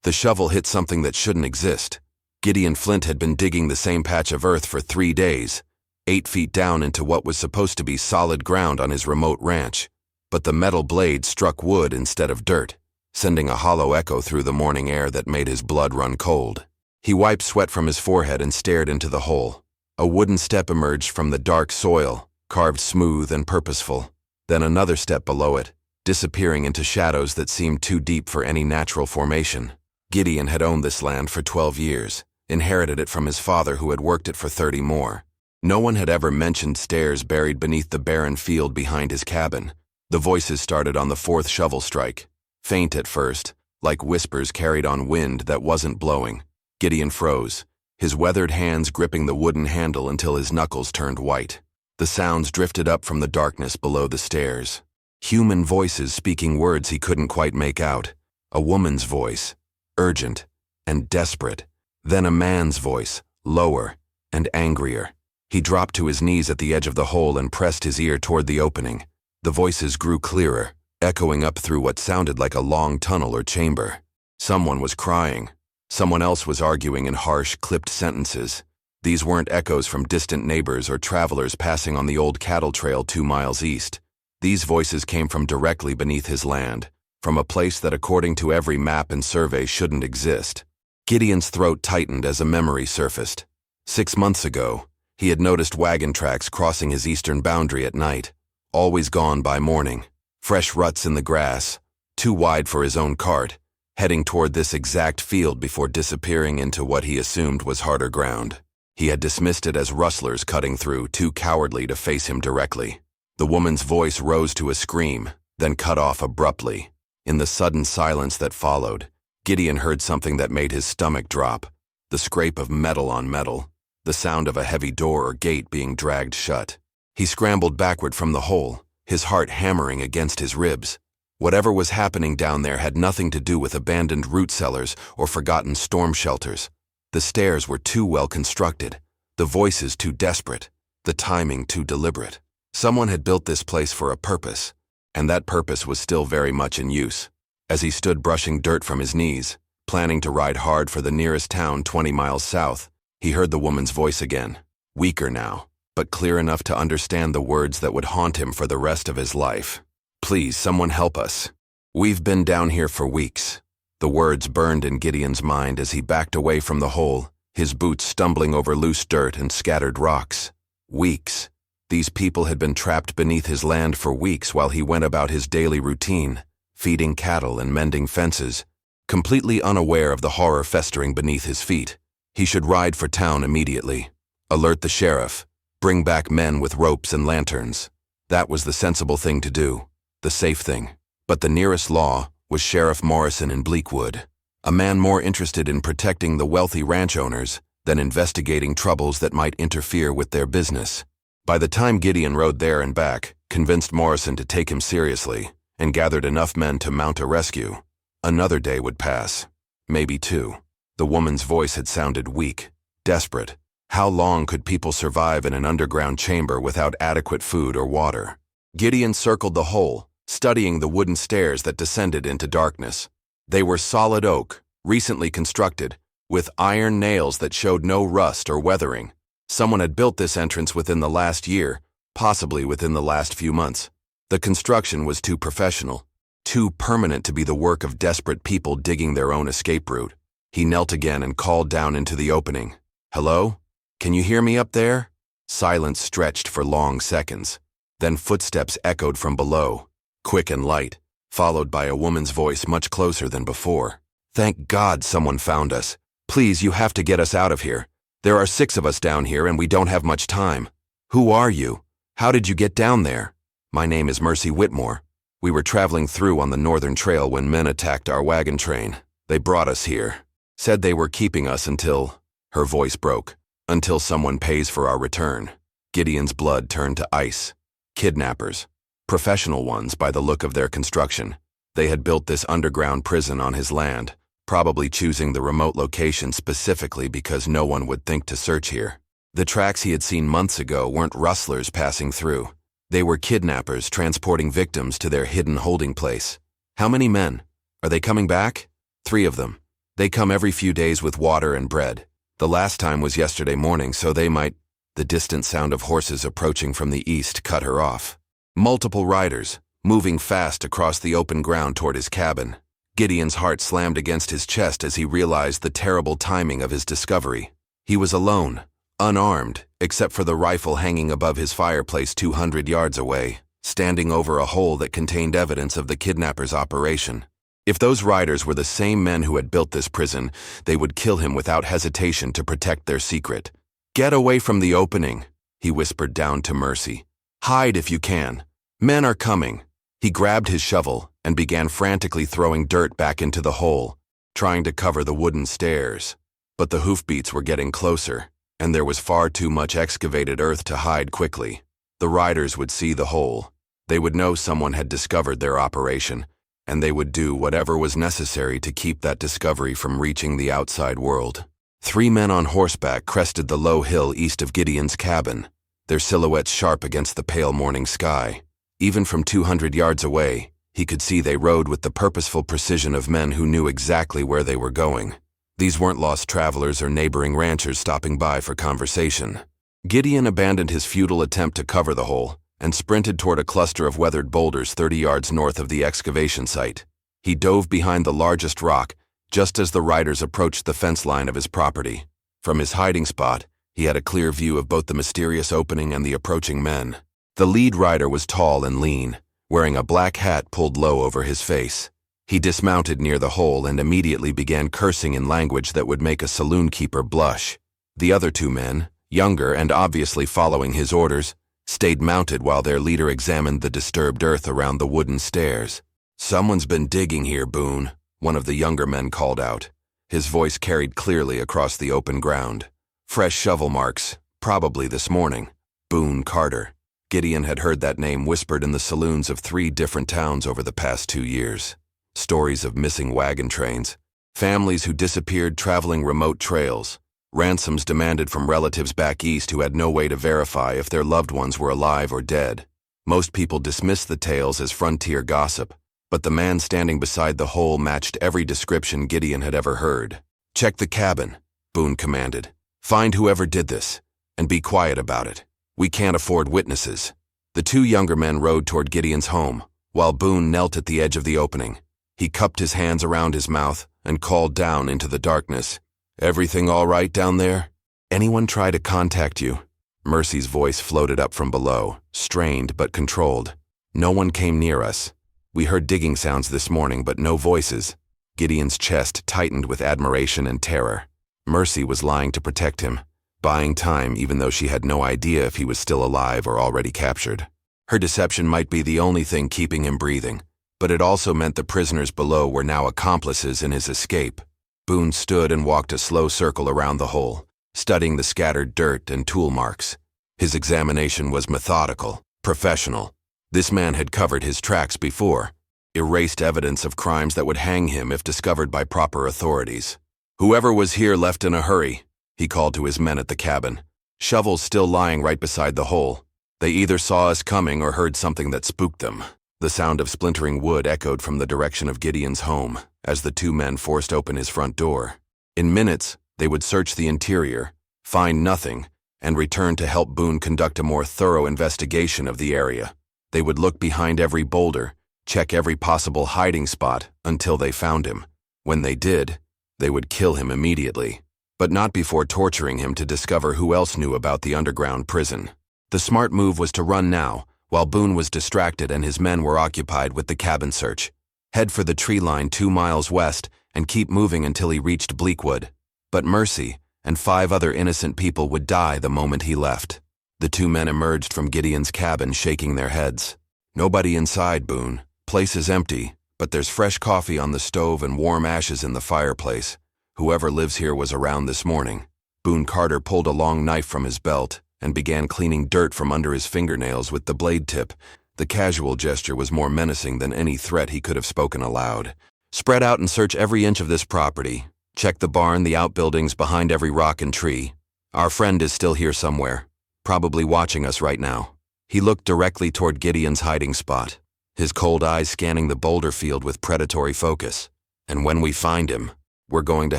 The shovel hit something that shouldn't exist. Gideon Flint had been digging the same patch of earth for 3 days, 8 feet down into what was supposed to be solid ground on his remote ranch. But the metal blade struck wood instead of dirt, sending a hollow echo through the morning air that made his blood run cold. He wiped sweat from his forehead and stared into the hole. A wooden step emerged from the dark soil, carved smooth and purposeful. Then another step below it, disappearing into shadows that seemed too deep for any natural formation. Gideon had owned this land for 12 years, inherited it from his father who had worked it for 30 more. No one had ever mentioned stairs buried beneath the barren field behind his cabin. The voices started on the 4th shovel strike. Faint at first, like whispers carried on wind that wasn't blowing. Gideon froze, his weathered hands gripping the wooden handle until his knuckles turned white. The sounds drifted up from the darkness below the stairs. Human voices speaking words he couldn't quite make out. A woman's voice, urgent and desperate. Then a man's voice, lower and angrier. He dropped to his knees at the edge of the hole and pressed his ear toward the opening. The voices grew clearer, echoing up through what sounded like a long tunnel or chamber. Someone was crying. Someone else was arguing in harsh, clipped sentences. These weren't echoes from distant neighbors or travelers passing on the old cattle trail 2 miles east. These voices came from directly beneath his land, from a place that according to every map and survey shouldn't exist. Gideon's throat tightened as a memory surfaced. 6 months ago, he had noticed wagon tracks crossing his eastern boundary at night, always gone by morning. Fresh ruts in the grass, too wide for his own cart, heading toward this exact field before disappearing into what he assumed was harder ground. He had dismissed it as rustlers cutting through, too cowardly to face him directly. The woman's voice rose to a scream, then cut off abruptly. In the sudden silence that followed, Gideon heard something that made his stomach drop. The scrape of metal on metal, the sound of a heavy door or gate being dragged shut. He scrambled backward from the hole, his heart hammering against his ribs. Whatever was happening down there had nothing to do with abandoned root cellars or forgotten storm shelters. The stairs were too well constructed, the voices too desperate, the timing too deliberate. Someone had built this place for a purpose, and that purpose was still very much in use. As he stood brushing dirt from his knees, planning to ride hard for the nearest town 20 miles south, he heard the woman's voice again, weaker now, but clear enough to understand the words that would haunt him for the rest of his life. "Please, someone help us. We've been down here for weeks." The words burned in Gideon's mind as he backed away from the hole, his boots stumbling over loose dirt and scattered rocks. Weeks. These people had been trapped beneath his land for weeks while he went about his daily routine, feeding cattle and mending fences, completely unaware of the horror festering beneath his feet. He should ride for town immediately. Alert the sheriff. Bring back men with ropes and lanterns. That was the sensible thing to do, the safe thing. But the nearest law was Sheriff Morrison in Bleakwood, a man more interested in protecting the wealthy ranch owners than investigating troubles that might interfere with their business. By the time Gideon rode there and back, convinced Morrison to take him seriously, and gathered enough men to mount a rescue, another day would pass. Maybe 2. The woman's voice had sounded weak, desperate. How long could people survive in an underground chamber without adequate food or water? Gideon circled the hole, studying the wooden stairs that descended into darkness. They were solid oak, recently constructed, with iron nails that showed no rust or weathering. Someone had built this entrance within the last year, possibly within the last few months. The construction was too professional, too permanent to be the work of desperate people digging their own escape route. He knelt again and called down into the opening. "Hello? Can you hear me up there?" Silence stretched for long seconds. Then footsteps echoed from below, quick and light, followed by a woman's voice much closer than before. "Thank God someone found us. Please, you have to get us out of here. There are 6 of us down here and we don't have much time. Who are you? How did you get down there?" "My name is Mercy Whitmore. We were traveling through on the northern trail when men attacked our wagon train. They brought us here. Said they were keeping us until..." Her voice broke. "Until someone pays for our return." Gideon's blood turned to ice. Kidnappers. Professional ones by the look of their construction. They had built this underground prison on his land, probably choosing the remote location specifically because no one would think to search here. The tracks he had seen months ago weren't rustlers passing through. They were kidnappers transporting victims to their hidden holding place. How many men? Are they coming back? 3 of them. They come every few days with water and bread. The last time was yesterday morning, so they might— The distant sound of horses approaching from the east cut her off. Multiple riders, moving fast across the open ground toward his cabin. Gideon's heart slammed against his chest as he realized the terrible timing of his discovery. He was alone, unarmed, except for the rifle hanging above his fireplace 200 yards away, standing over a hole that contained evidence of the kidnappers' operation. If those riders were the same men who had built this prison, they would kill him without hesitation to protect their secret. "Get away from the opening," he whispered down to Mercy. "Hide if you can. Men are coming." He grabbed his shovel and began frantically throwing dirt back into the hole, trying to cover the wooden stairs. But the hoofbeats were getting closer, and there was far too much excavated earth to hide quickly. The riders would see the hole. They would know someone had discovered their operation, and they would do whatever was necessary to keep that discovery from reaching the outside world. 3 men on horseback crested the low hill east of Gideon's cabin, their silhouettes sharp against the pale morning sky. Even from 200 yards away, he could see they rode with the purposeful precision of men who knew exactly where they were going. These weren't lost travelers or neighboring ranchers stopping by for conversation. Gideon abandoned his futile attempt to cover the hole and sprinted toward a cluster of weathered boulders 30 yards north of the excavation site. He dove behind the largest rock just as the riders approached the fence line of his property. From his hiding spot, he had a clear view of both the mysterious opening and the approaching men. The lead rider was tall and lean, wearing a black hat pulled low over his face. He dismounted near the hole and immediately began cursing in language that would make a saloon keeper blush. The other 2 men, younger and obviously following his orders, stayed mounted while their leader examined the disturbed earth around the wooden stairs. "Someone's been digging here, Boone," one of the younger men called out. His voice carried clearly across the open ground. "Fresh shovel marks, probably this morning." Boone Carter. Gideon had heard that name whispered in the saloons of 3 different towns over the past 2 years. Stories of missing wagon trains, families who disappeared traveling remote trails, ransoms demanded from relatives back east who had no way to verify if their loved ones were alive or dead. Most people dismissed the tales as frontier gossip, but the man standing beside the hole matched every description Gideon had ever heard. "Check the cabin," Boone commanded. "Find whoever did this, and be quiet about it. We can't afford witnesses." The 2 younger men rode toward Gideon's home, while Boone knelt at the edge of the opening. He cupped his hands around his mouth and called down into the darkness. "Everything all right down there? Anyone try to contact you?" Mercy's voice floated up from below, strained but controlled. "No one came near us. We heard digging sounds this morning, but no voices." Gideon's chest tightened with admiration and terror. Mercy was lying to protect him, buying time even though she had no idea if he was still alive or already captured. Her deception might be the only thing keeping him breathing, but it also meant the prisoners below were now accomplices in his escape. Boone stood and walked a slow circle around the hole, studying the scattered dirt and tool marks. His examination was methodical, professional. This man had covered his tracks before, erased evidence of crimes that would hang him if discovered by proper authorities. "Whoever was here left in a hurry," he called to his men at the cabin, shovels still lying right beside the hole. They either saw us coming or heard something that spooked them. The sound of splintering wood echoed from the direction of Gideon's home as the 2 men forced open his front door. In minutes, they would search the interior, find nothing, and return to help Boone conduct a more thorough investigation of the area. They would look behind every boulder, check every possible hiding spot until they found him. When they did, they would kill him immediately, but not before torturing him to discover who else knew about the underground prison. The smart move was to run now, while Boone was distracted and his men were occupied with the cabin search. Head for the tree line 2 miles west and keep moving until he reached Bleakwood. But Mercy and 5 other innocent people would die the moment he left. The 2 men emerged from Gideon's cabin shaking their heads. "Nobody inside, Boone. Place is empty, but there's fresh coffee on the stove and warm ashes in the fireplace. Whoever lives here was around this morning." Boone Carter pulled a long knife from his belt and began cleaning dirt from under his fingernails with the blade tip. The casual gesture was more menacing than any threat he could have spoken aloud. "Spread out and search every inch of this property. Check the barn, the outbuildings behind every rock and tree. Our friend is still here somewhere, probably watching us right now." He looked directly toward Gideon's hiding spot, his cold eyes scanning the boulder field with predatory focus. "And when we find him, We're going to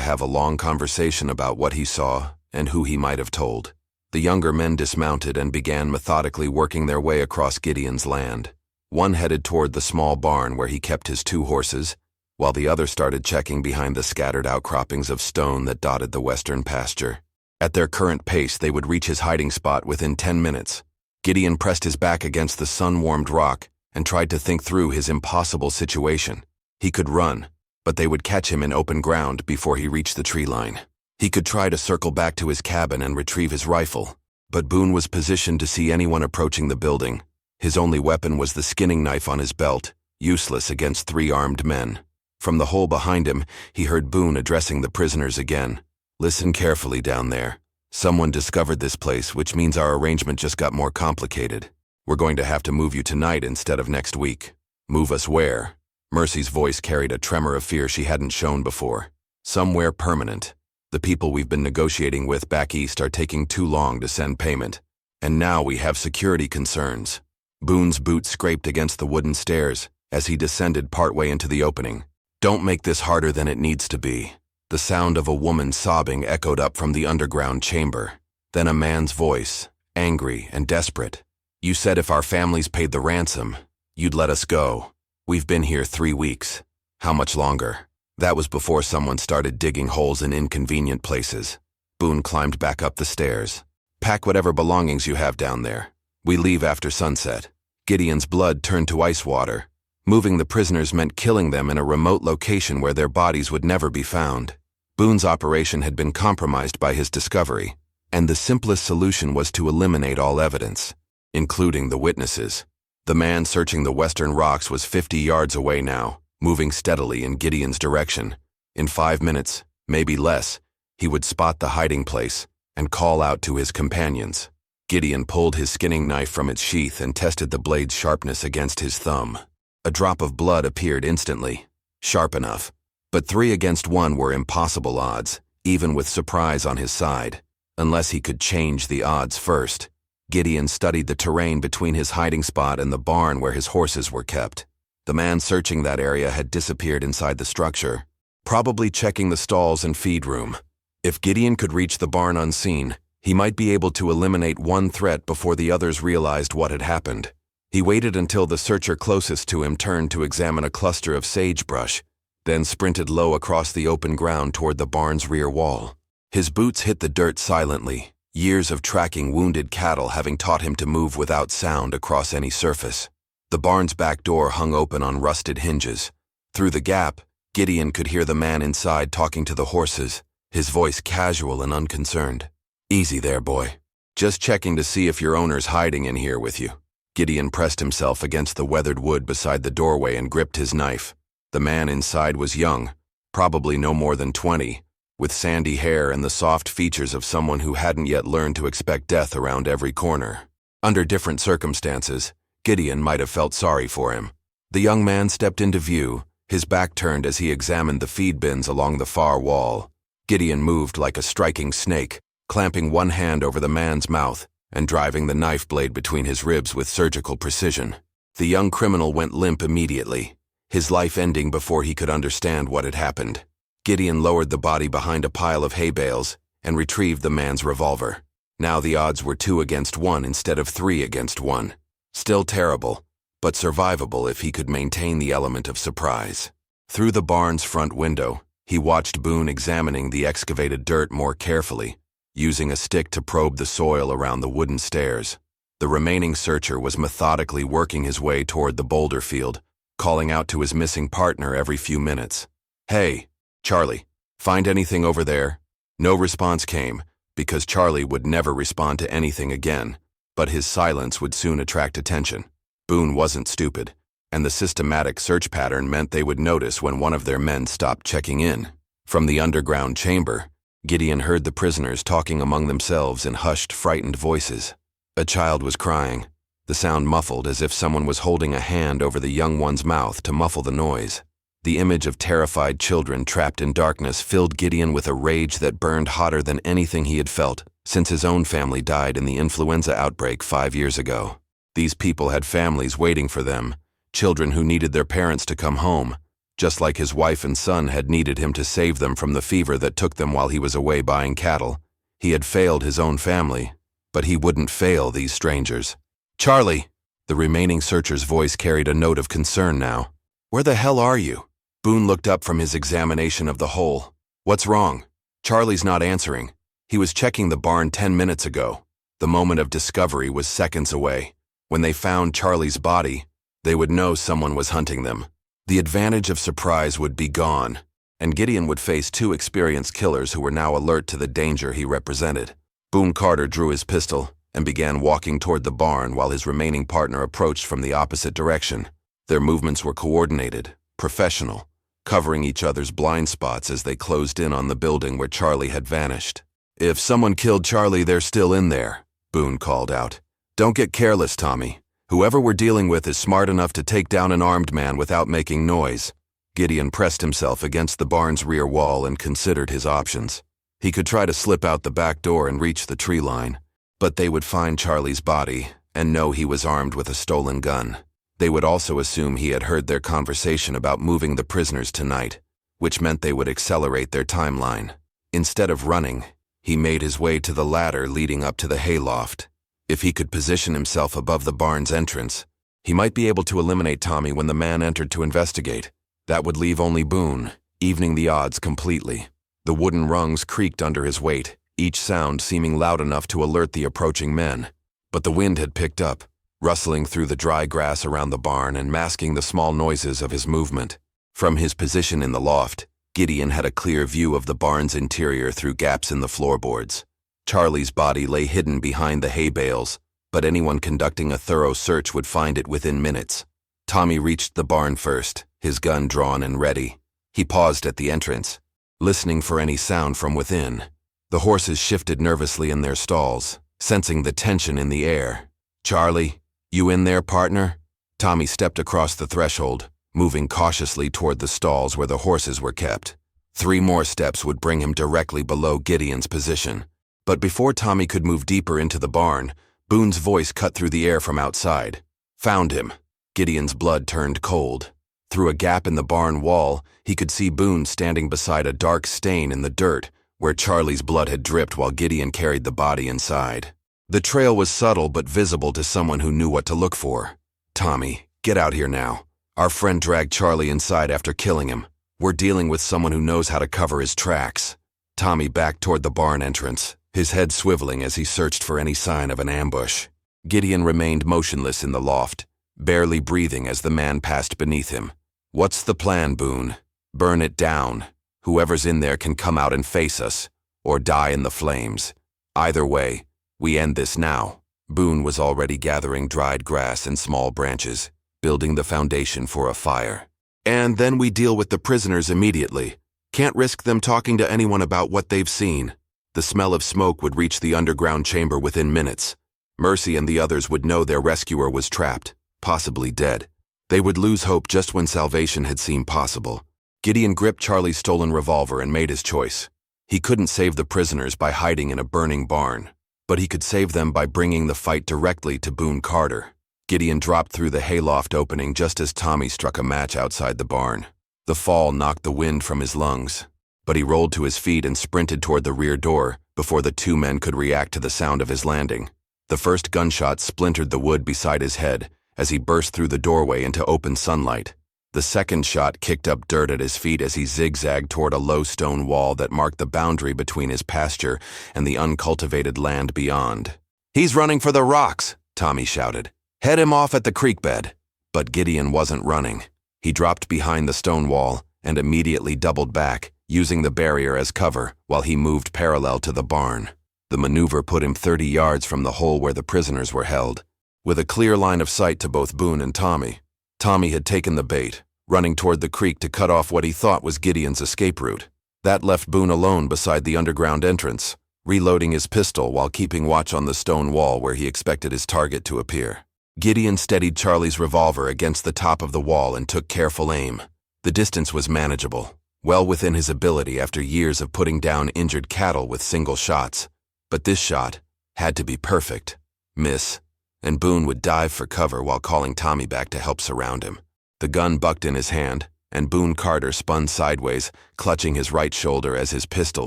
have a long conversation about what he saw and who he might have told. The younger men dismounted and began methodically working their way across Gideon's land. One headed toward the small barn where he kept his 2 horses, while the other started checking behind the scattered outcroppings of stone that dotted the western pasture. At their current pace, they would reach his hiding spot within 10 minutes. Gideon pressed his back against the sun-warmed rock and tried to think through his impossible situation. He could run, but they would catch him in open ground before he reached the tree line. He could try to circle back to his cabin and retrieve his rifle, but Boone was positioned to see anyone approaching the building. His only weapon was the skinning knife on his belt, useless against 3 armed men. From the hole behind him, he heard Boone addressing the prisoners again. "Listen carefully down there. Someone discovered this place, which means our arrangement just got more complicated. We're going to have to move you tonight instead of next week." "Move us where?" Mercy's voice carried a tremor of fear she hadn't shown before. "Somewhere permanent. The people we've been negotiating with back east are taking too long to send payment. And now we have security concerns." Boone's boots scraped against the wooden stairs as he descended partway into the opening. "Don't make this harder than it needs to be." The sound of a woman sobbing echoed up from the underground chamber. Then a man's voice, angry and desperate. "You said if our families paid the ransom, you'd let us go. We've been here 3 weeks. How much longer?" That was before someone started digging holes in inconvenient places. Boone climbed back up the stairs. "Pack whatever belongings you have down there. We leave after sunset." Gideon's blood turned to ice water. Moving the prisoners meant killing them in a remote location where their bodies would never be found. Boone's operation had been compromised by his discovery, and the simplest solution was to eliminate all evidence, including the witnesses. The man searching the western rocks was 50 yards away now, moving steadily in Gideon's direction. In 5 minutes, maybe less, he would spot the hiding place and call out to his companions. Gideon pulled his skinning knife from its sheath and tested the blade's sharpness against his thumb. A drop of blood appeared instantly. Sharp enough. But 3 against 1 were impossible odds, even with surprise on his side. Unless he could change the odds first. Gideon studied the terrain between his hiding spot and the barn where his horses were kept. The man searching that area had disappeared inside the structure, probably checking the stalls and feed room. If Gideon could reach the barn unseen, he might be able to eliminate one threat before the others realized what had happened. He waited until the searcher closest to him turned to examine a cluster of sagebrush, then sprinted low across the open ground toward the barn's rear wall. His boots hit the dirt silently, years of tracking wounded cattle having taught him to move without sound across any surface. The barn's back door hung open on rusted hinges. Through the gap, Gideon could hear the man inside talking to the horses, his voice casual and unconcerned. "Easy there, boy. Just checking to see if your owner's hiding in here with you." Gideon pressed himself against the weathered wood beside the doorway and gripped his knife. The man inside was young, probably no more than 20, with sandy hair and the soft features of someone who hadn't yet learned to expect death around every corner. Under different circumstances, Gideon might have felt sorry for him. The young man stepped into view, his back turned as he examined the feed bins along the far wall. Gideon moved like a striking snake, clamping one hand over the man's mouth and driving the knife blade between his ribs with surgical precision. The young criminal went limp immediately, his life ending before he could understand what had happened. Gideon lowered the body behind a pile of hay bales and retrieved the man's revolver. Now the odds were 2 against 1 instead of 3 against 1. Still terrible, but survivable if he could maintain the element of surprise. Through the barn's front window, he watched Boone examining the excavated dirt more carefully, using a stick to probe the soil around the wooden stairs. The remaining searcher was methodically working his way toward the boulder field, calling out to his missing partner every few minutes. "Hey, Charlie, find anything over there?" No response came, because Charlie would never respond to anything again, but his silence would soon attract attention. Boone wasn't stupid, and the systematic search pattern meant they would notice when one of their men stopped checking in. From the underground chamber, Gideon heard the prisoners talking among themselves in hushed, frightened voices. A child was crying, the sound muffled as if someone was holding a hand over the young one's mouth to muffle the noise. The image of terrified children trapped in darkness filled Gideon with a rage that burned hotter than anything he had felt since his own family died in the influenza outbreak 5 years ago. These people had families waiting for them, children who needed their parents to come home, Just like his wife and son had needed him to save them from the fever that took them while he was away buying cattle, he had failed his own family, but he wouldn't fail these strangers. "Charlie!" The remaining searcher's voice carried a note of concern now. "Where the hell are you?" Boone looked up from his examination of the hole. "What's wrong?" Charlie's not answering. He was checking the barn 10 minutes ago. The moment of discovery was seconds away. When they found Charlie's body, they would know someone was hunting them. The advantage of surprise would be gone, and Gideon would face 2 experienced killers who were now alert to the danger he represented. Boone Carter drew his pistol and began walking toward the barn while his remaining partner approached from the opposite direction. Their movements were coordinated, professional, covering each other's blind spots as they closed in on the building where Charlie had vanished. "If someone killed Charlie, they're still in there," Boone called out. "Don't get careless, Tommy. Whoever we're dealing with is smart enough to take down an armed man without making noise." Gideon pressed himself against the barn's rear wall and considered his options. He could try to slip out the back door and reach the tree line, but they would find Charlie's body and know he was armed with a stolen gun. They would also assume he had heard their conversation about moving the prisoners tonight, which meant they would accelerate their timeline. Instead of running, he made his way to the ladder leading up to the hayloft. If he could position himself above the barn's entrance, he might be able to eliminate Tommy when the man entered to investigate. That would leave only Boone, evening the odds completely. The wooden rungs creaked under his weight, each sound seeming loud enough to alert the approaching men. But the wind had picked up, rustling through the dry grass around the barn and masking the small noises of his movement. From his position in the loft, Gideon had a clear view of the barn's interior through gaps in the floorboards. Charlie's body lay hidden behind the hay bales, but anyone conducting a thorough search would find it within minutes. Tommy reached the barn first, his gun drawn and ready. He paused at the entrance, listening for any sound from within. The horses shifted nervously in their stalls, sensing the tension in the air. "Charlie, you in there, partner?" Tommy stepped across the threshold, moving cautiously toward the stalls where the horses were kept. 3 more steps would bring him directly below Gideon's position. But before Tommy could move deeper into the barn, Boone's voice cut through the air from outside. "Found him." Gideon's blood turned cold. Through a gap in the barn wall, he could see Boone standing beside a dark stain in the dirt where Charlie's blood had dripped while Gideon carried the body inside. The trail was subtle but visible to someone who knew what to look for. "Tommy, get out here now. Our friend dragged Charlie inside after killing him. We're dealing with someone who knows how to cover his tracks." Tommy backed toward the barn entrance, his head swiveling as he searched for any sign of an ambush. Gideon remained motionless in the loft, barely breathing as the man passed beneath him. "What's the plan, Boone? Burn it down. Whoever's in there can come out and face us, or die in the flames. Either way, we end this now." Boone was already gathering dried grass and small branches, building the foundation for a fire. "And then we deal with the prisoners immediately. Can't risk them talking to anyone about what they've seen." The smell of smoke would reach the underground chamber within minutes. Mercy and the others would know their rescuer was trapped, possibly dead. They would lose hope just when salvation had seemed possible. Gideon gripped Charlie's stolen revolver and made his choice. He couldn't save the prisoners by hiding in a burning barn, but he could save them by bringing the fight directly to Boone Carter. Gideon dropped through the hayloft opening just as Tommy struck a match outside the barn. The fall knocked the wind from his lungs, but he rolled to his feet and sprinted toward the rear door before the 2 men could react to the sound of his landing. The first gunshot splintered the wood beside his head as he burst through the doorway into open sunlight. The second shot kicked up dirt at his feet as he zigzagged toward a low stone wall that marked the boundary between his pasture and the uncultivated land beyond. "He's running for the rocks," Tommy shouted. "Head him off at the creek bed." But Gideon wasn't running. He dropped behind the stone wall and immediately doubled back, using the barrier as cover while he moved parallel to the barn. The maneuver put him 30 yards from the hole where the prisoners were held. With a clear line of sight to both Boone and Tommy, Tommy had taken the bait, running toward the creek to cut off what he thought was Gideon's escape route. That left Boone alone beside the underground entrance, reloading his pistol while keeping watch on the stone wall where he expected his target to appear. Gideon steadied Charlie's revolver against the top of the wall and took careful aim. The distance was manageable, well within his ability after years of putting down injured cattle with single shots. But this shot had to be perfect. Miss, and Boone would dive for cover while calling Tommy back to help surround him. The gun bucked in his hand, and Boone Carter spun sideways, clutching his right shoulder as his pistol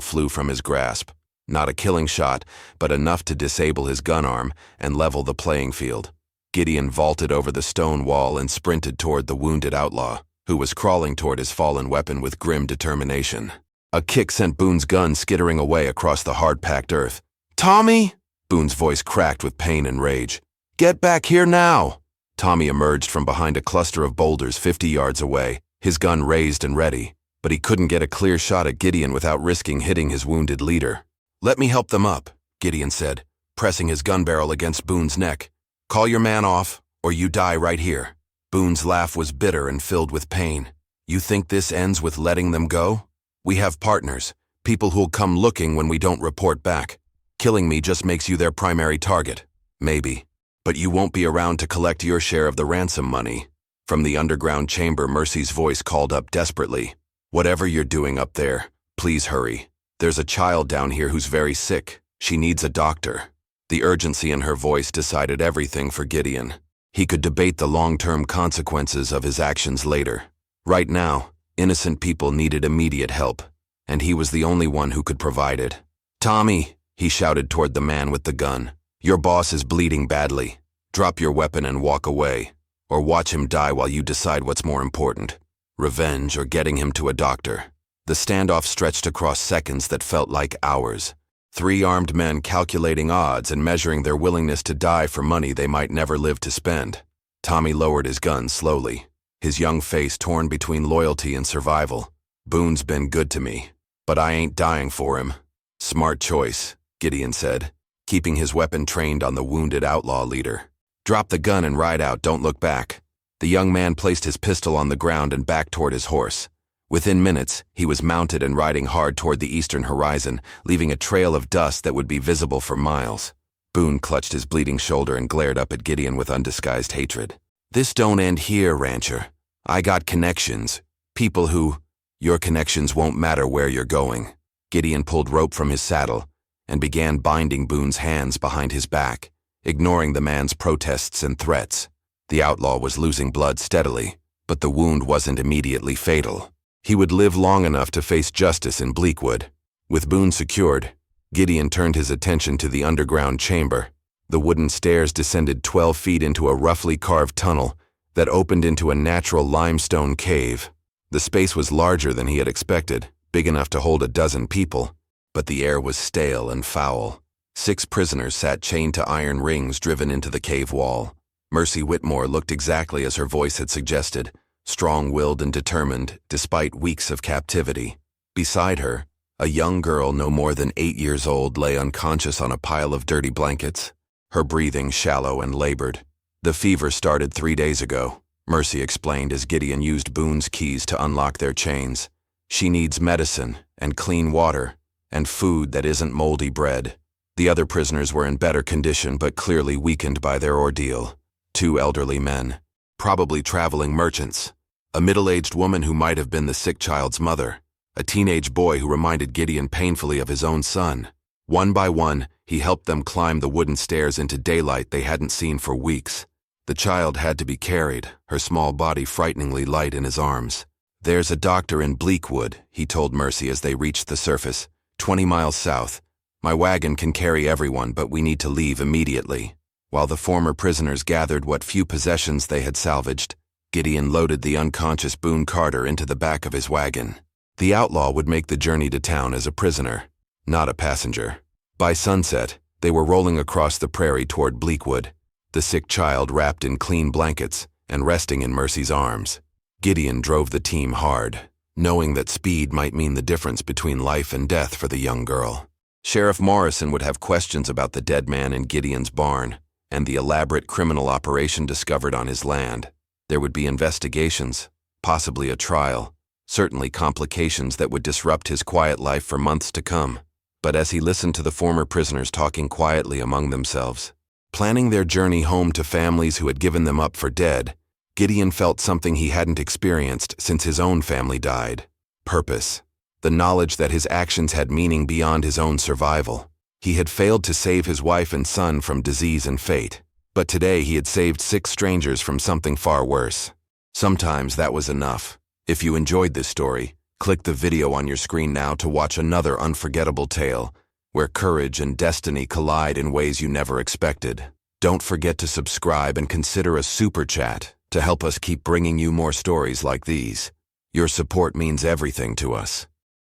flew from his grasp. Not a killing shot, but enough to disable his gun arm and level the playing field. Gideon vaulted over the stone wall and sprinted toward the wounded outlaw, who was crawling toward his fallen weapon with grim determination. A kick sent Boone's gun skittering away across the hard-packed earth. "Tommy!" Boone's voice cracked with pain and rage. "Get back here now!" Tommy emerged from behind a cluster of boulders 50 yards away, his gun raised and ready, but he couldn't get a clear shot at Gideon without risking hitting his wounded leader. "Let me help them up," Gideon said, pressing his gun barrel against Boone's neck. "Call your man off, or you die right here." Boone's laugh was bitter and filled with pain. "You think this ends with letting them go? We have partners, people who'll come looking when we don't report back. Killing me just makes you their primary target. Maybe. But you won't be around to collect your share of the ransom money." From the underground chamber, Mercy's voice called up desperately. "Whatever you're doing up there, please hurry. There's a child down here who's very sick. She needs a doctor." The urgency in her voice decided everything for Gideon. He could debate the long-term consequences of his actions later. Right now, innocent people needed immediate help, and he was the only one who could provide it. "Tommy," he shouted toward the man with the gun, "your boss is bleeding badly. Drop your weapon and walk away, or watch him die while you decide what's more important, revenge or getting him to a doctor." The standoff stretched across seconds that felt like hours. 3 armed men calculating odds and measuring their willingness to die for money they might never live to spend. Tommy lowered his gun slowly, his young face torn between loyalty and survival. "Boone's been good to me, but I ain't dying for him." "Smart choice," Gideon said, keeping his weapon trained on the wounded outlaw leader. "Drop the gun and ride out, don't look back." The young man placed his pistol on the ground and backed toward his horse. Within minutes, he was mounted and riding hard toward the eastern horizon, leaving a trail of dust that would be visible for miles. Boone clutched his bleeding shoulder and glared up at Gideon with undisguised hatred. "This don't end here, rancher. I got connections. People who... Your connections won't matter where you're going." Gideon pulled rope from his saddle and began binding Boone's hands behind his back, ignoring the man's protests and threats. The outlaw was losing blood steadily, but the wound wasn't immediately fatal. He would live long enough to face justice in Bleakwood. With Boone secured, Gideon turned his attention to the underground chamber. The wooden stairs descended 12 feet into a roughly carved tunnel that opened into a natural limestone cave. The space was larger than he had expected, big enough to hold a dozen people, but the air was stale and foul. 6 prisoners sat chained to iron rings driven into the cave wall. Mercy Whitmore looked exactly as her voice had suggested, strong-willed and determined despite weeks of captivity. Beside her, a young girl no more than 8 years old lay unconscious on a pile of dirty blankets, her breathing shallow and labored. "The fever started 3 days ago," Mercy explained as Gideon used Boone's keys to unlock their chains. "She needs medicine and clean water and food that isn't moldy bread." The other prisoners were in better condition but clearly weakened by their ordeal. 2 elderly men, probably traveling merchants, a middle-aged woman who might have been the sick child's mother, a teenage boy who reminded Gideon painfully of his own son. One by one, he helped them climb the wooden stairs into daylight they hadn't seen for weeks. The child had to be carried, her small body frighteningly light in his arms. "There's a doctor in Bleakwood," he told Mercy as they reached the surface, 20 miles south. "My wagon can carry everyone, but we need to leave immediately." While the former prisoners gathered what few possessions they had salvaged, Gideon loaded the unconscious Boone Carter into the back of his wagon. The outlaw would make the journey to town as a prisoner, not a passenger. By sunset, they were rolling across the prairie toward Bleakwood, the sick child wrapped in clean blankets and resting in Mercy's arms. Gideon drove the team hard, knowing that speed might mean the difference between life and death for the young girl. Sheriff Morrison would have questions about the dead man in Gideon's barn and the elaborate criminal operation discovered on his land. There would be investigations, possibly a trial, certainly complications that would disrupt his quiet life for months to come. But as he listened to the former prisoners talking quietly among themselves, planning their journey home to families who had given them up for dead, Gideon felt something he hadn't experienced since his own family died. Purpose. The knowledge that his actions had meaning beyond his own survival. He had failed to save his wife and son from disease and fate, but today he had saved 6 strangers from something far worse. Sometimes that was enough. If you enjoyed this story, click the video on your screen now to watch another unforgettable tale where courage and destiny collide in ways you never expected. Don't forget to subscribe and consider a super chat to help us keep bringing you more stories like these. Your support means everything to us.